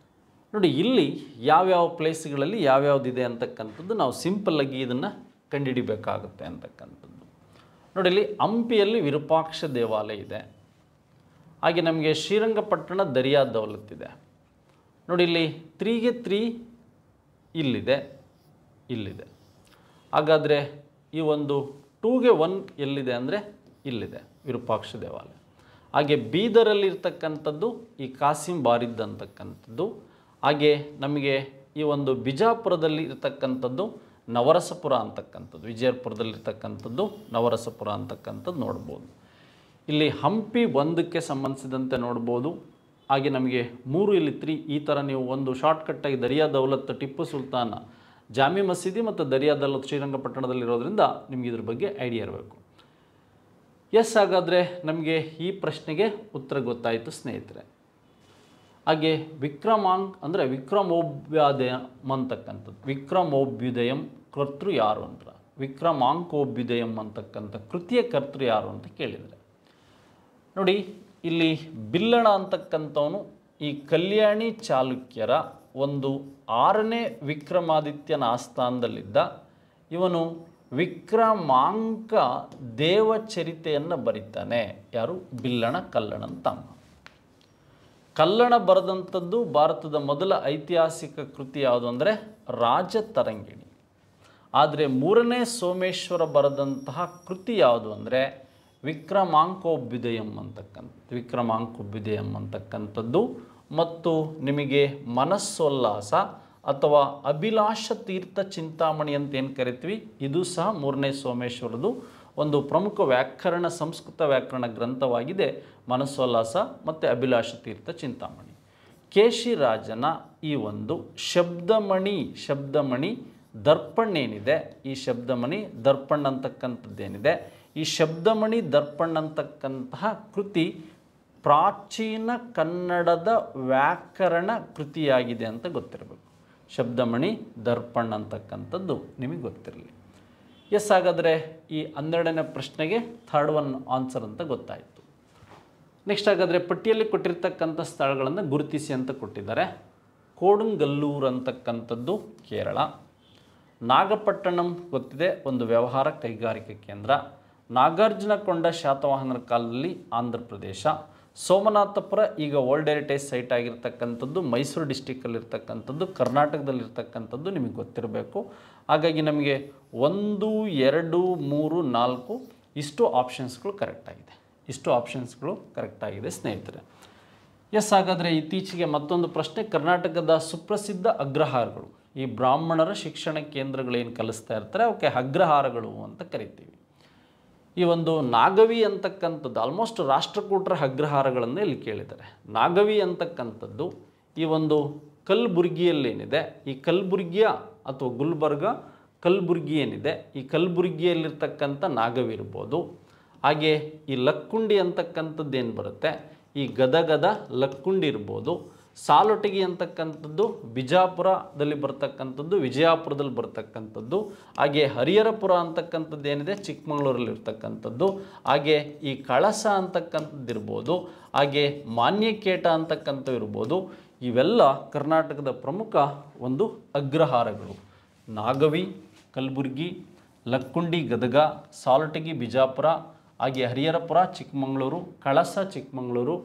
ನೋಡಿ, ಇಲ್ಲಿ ಯಾವ್ಯಾವ ಪ್ಲೇಸ್ಗಳಲ್ಲಿ ಯಾವ್ಯಾವುದಿದೆ ಅಂತಕ್ಕಂಥದ್ದು ನಾವು ಸಿಂಪಲ್ಲಾಗಿ ಇದನ್ನು ಕಂಡುಹಿಡಿಬೇಕಾಗುತ್ತೆ ಅಂತಕ್ಕಂಥದ್ದು. ನೋಡಿ, ಇಲ್ಲಿ ಹಂಪಿಯಲ್ಲಿ ವಿರೂಪಾಕ್ಷ ದೇವಾಲಯ ಇದೆ. ಹಾಗೆ ನಮಗೆ ಶ್ರೀರಂಗಪಟ್ಟಣ ದರಿಯಾ ದೌಲತ್ ಇದೆ. ನೋಡಿ, ಇಲ್ಲಿ 3ಗೆ 3 ಇಲ್ಲಿದೆ. ಹಾಗಾದರೆ ಈ ಒಂದು 2ಗೆ 1 ಎಲ್ಲಿದೆ ಅಂದರೆ ಇಲ್ಲಿದೆ, ವಿರೂಪಾಕ್ಷ ದೇವಾಲಯ. ಹಾಗೆ ಬೀದರಲ್ಲಿ ಇರ್ತಕ್ಕಂಥದ್ದು ಈ ಕಾಸಿಂ ಬಾರಿದ್ ಅಂತಕ್ಕಂಥದ್ದು. ಹಾಗೆ ನಮಗೆ ಈ ಒಂದು ಬಿಜಾಪುರದಲ್ಲಿ ಇರ್ತಕ್ಕಂಥದ್ದು ನವರಸಪುರ ಅಂತಕ್ಕಂಥದ್ದು, ವಿಜಯಪುರದಲ್ಲಿರ್ತಕ್ಕಂಥದ್ದು ನವರಸಪುರ ಅಂತಕ್ಕಂಥದ್ದು ನೋಡ್ಬೋದು. ಇಲ್ಲಿ ಹಂಪಿ 1ಕ್ಕೆ ಸಂಬಂಧಿಸಿದಂತೆ ನೋಡ್ಬೋದು. ಹಾಗೆ ನಮಗೆ 3 ಇಲ್ಲಿ 3 ಈ ಥರ ನೀವು ಒಂದು ಶಾರ್ಟ್ಕಟ್ಟಾಗಿ ದರಿಯಾ ದೌಲತ್ ಟಿಪ್ಪು ಸುಲ್ತಾನ ಜಾಮಿ ಮಸೀದಿ ಮತ್ತು ದರಿಯಾ ದೌಲತ್ ಶ್ರೀರಂಗಪಟ್ಟಣದಲ್ಲಿರೋದ್ರಿಂದ ನಿಮಗೆ ಇದ್ರ ಬಗ್ಗೆ ಐಡಿಯಾ ಇರಬೇಕು. ಎಸ್, ಹಾಗಾದರೆ ನಮಗೆ ಈ ಪ್ರಶ್ನೆಗೆ ಉತ್ತರ ಗೊತ್ತಾಯಿತು ಸ್ನೇಹಿತರೆ. ಹಾಗೆ ವಿಕ್ರಮಾಂಕ್ ಅಂದರೆ ವಿಕ್ರಮೋಭ್ಯುದಯಂ ಅಂತಕ್ಕಂಥದ್ದು, ವಿಕ್ರಮೋಭ್ಯುದಯಂ ಕರ್ತೃ ಯಾರು ಅಂತ, ವಿಕ್ರಮಾಂಕೋಭ್ಯುದಯಂ ಅಂತಕ್ಕಂಥ ಕೃತಿಯ ಕರ್ತೃ ಯಾರು ಅಂತ ಕೇಳಿದರೆ, ನೋಡಿ ಇಲ್ಲಿ ಬಿಲ್ಲಣ ಅಂತಕ್ಕಂಥವನು ಈ ಕಲ್ಯಾಣಿ ಚಾಲುಕ್ಯರ ಒಂದು 6ನೇ ವಿಕ್ರಮಾದಿತ್ಯನ ಆಸ್ಥಾನದಲ್ಲಿದ್ದ. ಇವನು ವಿಕ್ರಮಾಂಕ ದೇವಚರಿತೆಯನ್ನು ಬರೀತಾನೆ. ಯಾರು? ಬಿಲ್ಲಣ, ಕಲ್ಲಣನ ತಮ್ಮ. ಕಲ್ಲಣ ಬರೆದಂಥದ್ದು ಭಾರತದ ಮೊದಲ ಐತಿಹಾಸಿಕ ಕೃತಿ ಯಾವುದು ಅಂದರೆ ರಾಜತರಂಗಿಣಿ. ಆದರೆ 3ನೇ ಸೋಮೇಶ್ವರ ಬರೆದಂತಹ ಕೃತಿ ಯಾವುದು ಅಂದರೆ ವಿಕ್ರಮಾಂಕೋಭ್ಯುದಯಂ ಅಂತಕ್ಕಂಥದ್ದು. ಮತ್ತು ನಿಮಗೆ ಮನಸ್ಸೋಲ್ಲಾಸ ಅಥವಾ ಅಭಿಲಾಷ ತೀರ್ಥ ಚಿಂತಾಮಣಿ ಅಂತ ಏನು ಕರಿತೀವಿ, ಇದು ಸಹ 3ನೇ ಸೋಮೇಶ್ವರದು ಒಂದು ಪ್ರಮುಖ ವ್ಯಾಕರಣ, ಸಂಸ್ಕೃತ ವ್ಯಾಕರಣ ಗ್ರಂಥವಾಗಿದೆ. ಮನಸ್ಸೋಲ್ಲಾಸ ಮತ್ತು ಅಭಿಲಾಷ ತೀರ್ಥ ಚಿಂತಾಮಣಿ. ಕೇಶಿರಾಜನ ಈ ಒಂದು ಶಬ್ದಮಣಿ ದರ್ಪಣ್ ಏನಿದೆ, ಈ ಶಬ್ದಮಣಿ ದರ್ಪಣ್ ಅಂತಕ್ಕಂಥದ್ದೇನಿದೆ, ಈ ಶಬ್ದಮಣಿ ದರ್ಪಣ್ ಅಂತಕ್ಕಂತಹ ಕೃತಿ ಪ್ರಾಚೀನ ಕನ್ನಡದ ವ್ಯಾಕರಣ ಕೃತಿಯಾಗಿದೆ ಅಂತ ಗೊತ್ತಿರಬೇಕು. ಶಬ್ದಮಣಿ ದರ್ಪಣ್ ಅಂತಕ್ಕಂಥದ್ದು ನಿಮಗೆ ಗೊತ್ತಿರಲಿ. ಎಸ್, ಹಾಗಾದರೆ ಈ 12ನೇ ಪ್ರಶ್ನೆಗೆ ಥರ್ಡ್ ಒನ್ ಆನ್ಸರ್ ಅಂತ ಗೊತ್ತಾಯಿತು. ನೆಕ್ಸ್ಟ್ ಹಾಗಾದರೆ ಪಟ್ಟಿಯಲ್ಲಿ ಕೊಟ್ಟಿರ್ತಕ್ಕಂಥ ಸ್ಥಳಗಳನ್ನು ಗುರುತಿಸಿ ಅಂತ ಕೊಟ್ಟಿದ್ದಾರೆ. ಕೋಡುಂಗಲ್ಲೂರು ಅಂತಕ್ಕಂಥದ್ದು ಕೇರಳ. ನಾಗಪಟ್ಟಣಂ ಗೊತ್ತಿದೆ, ಒಂದು ವ್ಯವಹಾರ ಕೈಗಾರಿಕೆ ಕೇಂದ್ರ. ನಾಗಾರ್ಜುನಕೊಂಡ ಶಾತವಾಹನರ ಕಾಲದಲ್ಲಿ ಆಂಧ್ರ ಪ್ರದೇಶ. ಸೋಮನಾಥಪುರ ಈಗ ವರ್ಲ್ಡ್ ಹೆರಿಟೇಜ್ ಸೈಟ್ ಆಗಿರ್ತಕ್ಕಂಥದ್ದು ಮೈಸೂರು ಡಿಸ್ಟಿಕ್ಕಲ್ಲಿರ್ತಕ್ಕಂಥದ್ದು, ಕರ್ನಾಟಕದಲ್ಲಿರ್ತಕ್ಕಂಥದ್ದು ನಿಮಗೆ ಗೊತ್ತಿರಬೇಕು. ಹಾಗಾಗಿ ನಮಗೆ 1, 2, 3, 4 ಇಷ್ಟು ಆಪ್ಷನ್ಸ್ಗಳು ಕರೆಕ್ಟಾಗಿದೆ ಸ್ನೇಹಿತರೆ. ಎಸ್, ಹಾಗಾದರೆ ಇತ್ತೀಚೆಗೆ ಮತ್ತೊಂದು ಪ್ರಶ್ನೆ. ಕರ್ನಾಟಕದ ಸುಪ್ರಸಿದ್ಧ ಅಗ್ರಹಾರಗಳು, ಈ ಬ್ರಾಹ್ಮಣರ ಶಿಕ್ಷಣ ಕೇಂದ್ರಗಳೇನು ಕಲಿಸ್ತಾ ಇರ್ತಾರೆ ಅವಕ್ಕೆ ಅಗ್ರಹಾರಗಳು ಅಂತ ಕರಿತೀವಿ. ಈ ಒಂದು ನಾಗವಿ ಅಂತಕ್ಕಂಥದ್ದು ಆಲ್ಮೋಸ್ಟ್ ರಾಷ್ಟ್ರಕೂಟರ ಅಗ್ರಹಾರಗಳನ್ನು ಇಲ್ಲಿ ಕೇಳಿದ್ದಾರೆ. ನಾಗವಿ ಅಂತಕ್ಕಂಥದ್ದು ಈ ಒಂದು ಕಲಬುರ್ಗಿಯಲ್ಲೇನಿದೆ, ಈ ಕಲಬುರ್ಗಿಯ ಅಥವಾ ಗುಲ್ಬರ್ಗ ಕಲಬುರ್ಗಿ ಏನಿದೆ, ಈ ಕಲಬುರ್ಗಿಯಲ್ಲಿರ್ತಕ್ಕಂಥ ನಾಗವಿ ಇರ್ಬೋದು. ಹಾಗೆ ಈ ಲಕ್ಕುಂಡಿ ಅಂತಕ್ಕಂಥದ್ದು ಏನು ಬರುತ್ತೆ, ಈ ಗದಗದ ಲಕ್ಕುಂಡಿ ಇರ್ಬೋದು. ಸಾಲೊಟಗಿ ಅಂತಕ್ಕಂಥದ್ದು ಬಿಜಾಪುರದಲ್ಲಿ ಬರ್ತಕ್ಕಂಥದ್ದು, ವಿಜಯಪುರದಲ್ಲಿ ಬರ್ತಕ್ಕಂಥದ್ದು. ಹಾಗೆ ಹರಿಹರಪುರ ಅಂತಕ್ಕಂಥದ್ದು ಏನಿದೆ ಚಿಕ್ಕಮಗಳೂರಲ್ಲಿ ಇರ್ತಕ್ಕಂಥದ್ದು. ಹಾಗೆ ಈ ಕಳಸ ಅಂತಕ್ಕಂಥದ್ದು ಇರ್ಬೋದು. ಹಾಗೆ ಮಾನ್ಯಕೇಟ ಅಂತಕ್ಕಂಥವು ಇರ್ಬೋದು. ಇವೆಲ್ಲ ಕರ್ನಾಟಕದ ಪ್ರಮುಖ ಒಂದು ಅಗ್ರಹಾರಗಳು. ನಾಗವಿ ಕಲಬುರ್ಗಿ, ಲಕ್ಕುಂಡಿ ಗದಗ, ಸಾಲೊಟಗಿ ಬಿಜಾಪುರ, ಹಾಗೆ ಹರಿಹರಪುರ ಚಿಕ್ಕಮಗಳೂರು, ಕಳಸ ಚಿಕ್ಕಮಗಳೂರು,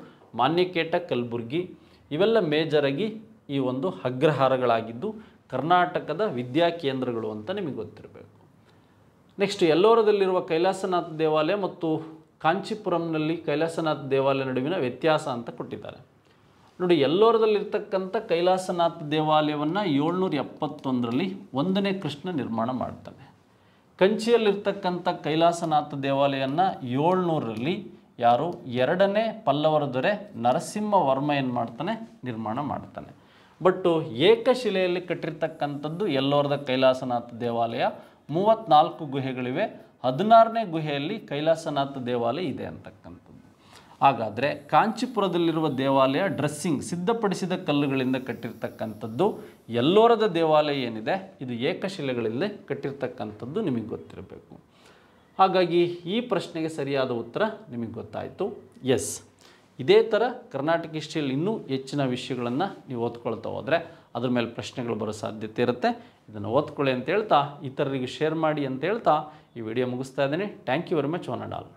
ಮಾನ್ಯಕೇಟ ಕಲಬುರ್ಗಿ, ಇವೆಲ್ಲ ಮೇಜರಾಗಿ ಈ ಒಂದು ಅಗ್ರಹಾರಗಳಾಗಿದ್ದು ಕರ್ನಾಟಕದ ವಿದ್ಯಾ ಕೇಂದ್ರಗಳು ಅಂತ ನಿಮಗೆ ಗೊತ್ತಿರಬೇಕು. ನೆಕ್ಸ್ಟ್ ಎಲ್ಲೋರದಲ್ಲಿರುವ ಕೈಲಾಸನಾಥ ದೇವಾಲಯ ಮತ್ತು ಕಾಂಚೀಪುರಂನಲ್ಲಿ ಕೈಲಾಸನಾಥ ದೇವಾಲಯ ನಡುವಿನ ವ್ಯತ್ಯಾಸ ಅಂತ ಕೊಟ್ಟಿದ್ದಾರೆ. ನೋಡಿ, ಎಲ್ಲೋರದಲ್ಲಿರ್ತಕ್ಕಂಥ ಕೈಲಾಸನಾಥ ದೇವಾಲಯವನ್ನು 771ರಲ್ಲಿ 1ನೇ ಕೃಷ್ಣ ನಿರ್ಮಾಣ ಮಾಡ್ತಾನೆ. ಕಂಚಿಯಲ್ಲಿರ್ತಕ್ಕಂಥ ಕೈಲಾಸನಾಥ ದೇವಾಲಯವನ್ನು 700ರಲ್ಲಿ ಯಾರು 2ನೇ ಪಲ್ಲವರ ದೊರೆ ನರಸಿಂಹವರ್ಮ ಏನು ಮಾಡ್ತಾನೆ, ನಿರ್ಮಾಣ ಮಾಡ್ತಾನೆ. ಬಟ್ಟು ಏಕಶಿಲೆಯಲ್ಲಿ ಕಟ್ಟಿರ್ತಕ್ಕಂಥದ್ದು ಎಲ್ಲೋರದ ಕೈಲಾಸನಾಥ ದೇವಾಲಯ. 34 ಗುಹೆಗಳಿವೆ. 16ನೇ ಗುಹೆಯಲ್ಲಿ ಕೈಲಾಸನಾಥ ದೇವಾಲಯ ಇದೆ ಅಂತಕ್ಕಂಥದ್ದು. ಹಾಗಾದರೆ ಕಾಂಚೀಪುರದಲ್ಲಿರುವ ದೇವಾಲಯ ಡ್ರೆಸ್ಸಿಂಗ್ ಸಿದ್ಧಪಡಿಸಿದ ಕಲ್ಲುಗಳಿಂದ ಕಟ್ಟಿರ್ತಕ್ಕಂಥದ್ದು. ಎಲ್ಲೋರದ ದೇವಾಲಯ ಏನಿದೆ ಇದು ಏಕಶಿಲೆಗಳಿಂದ ಕಟ್ಟಿರ್ತಕ್ಕಂಥದ್ದು ನಿಮಗೆ ಗೊತ್ತಿರಬೇಕು. ಹಾಗಾಗಿ ಈ ಪ್ರಶ್ನೆಗೆ ಸರಿಯಾದ ಉತ್ತರ ನಿಮಗೆ ಗೊತ್ತಾಯಿತು. ಎಸ್, ಇದೇ ಥರ ಕರ್ನಾಟಕ ಹಿಸ್ಟ್ರಿಯಲ್ಲಿ ಇನ್ನೂ ಹೆಚ್ಚಿನ ವಿಷಯಗಳನ್ನು ನೀವು ಓದ್ಕೊಳ್ತಾ ಹೋದರೆ ಅದ್ರ ಮೇಲೆ ಪ್ರಶ್ನೆಗಳು ಬರೋ ಸಾಧ್ಯತೆ ಇರುತ್ತೆ. ಇದನ್ನು ಓದ್ಕೊಳ್ಳಿ ಅಂತ ಹೇಳ್ತಾ, ಇತರರಿಗೆ ಶೇರ್ ಮಾಡಿ ಅಂತ ಹೇಳ್ತಾ ಈ ವಿಡಿಯೋ ಮುಗಿಸ್ತಾ ಇದ್ದೀನಿ. Thank you very much. One and all.